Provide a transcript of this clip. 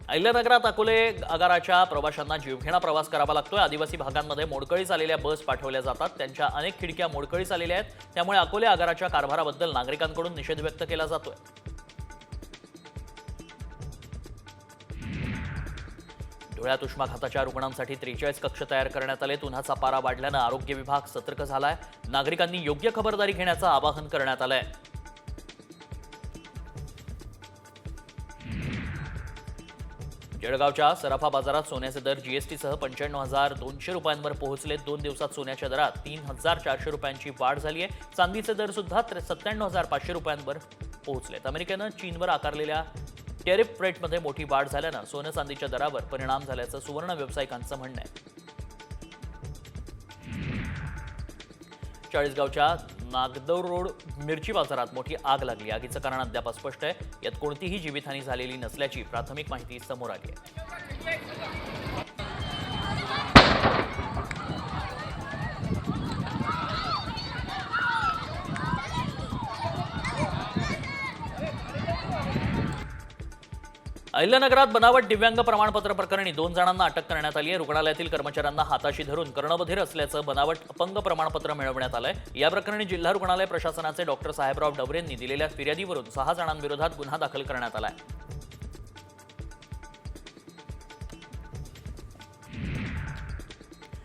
अहिल्यानगरात अकोले आगाराच्या प्रवाशांना जीवघेणा प्रवास करावा लागतोय। आदिवासी भागांमध्ये मोडकळीस आलेल्या बस पाठवल्या जातात, त्यांच्या अनेक खिडक्या मोडकळीस आलेल्या आहेत। त्यामुळे अकोले आगाराच्या कारभाराबद्दल नागरिकांकडून निषेध व्यक्त केला जातोय। धुळ्यात उष्माघाताच्या रुग्णांसाठी 43 कक्ष तयार करण्यात आले। उन्हाचा पारा वाढल्यानं आरोग्य विभाग सतर्क झालाय। नागरिकांनी योग्य खबरदारी घेण्याचं आवाहन करण्यात आलंय। जळगावच्या सराफा बाजारात सोन्याचे दर जीएसटीसह 95,200 रुपयांवर पोहोचले। 2 दिवसात सोन्याच्या दरात 3,400 रुपयांची वाढ झाली आहे। चांदीचे दर सुद्धा 97,500 रुपयांवर पोहोचलेत। अमेरिकेनं चीनवर आकारलेल्या टॅरिफ रेटमध्ये मोठी वाढ झाल्यानं सोनं चांदीच्या दरावर परिणाम झाल्याचं सुवर्ण व्यावसायिकांचं म्हणणं आहे। चाळीसगावच्या नागदौर रोड मिरची बाजारात मोठी आग लागली। आगीचं कारण अद्याप अस्पष्ट आहे। यात कोणतीही जीवितहानी झालेली नसल्याची प्राथमिक माहिती समोर आली आहे। अहिल्यानगरात बनावट दिव्यांग प्रमाणपत्र प्रकरणी 2 जणांना अटक करण्यात आली आहे। रुग्णालयातील कर्मचाऱ्यांना हाताशी धरून कर्णबधिर असल्याचं बनावट अपंग प्रमाणपत्र मिळवण्यात आलंय। या प्रकरणी जिल्हा रुग्णालय प्रशासनाचे डॉक्टर साहेबराव डवरेंनी दिलेल्या फिर्यादीवरून 6 जणांविरोधात गुन्हा दाखल करण्यात आलाय।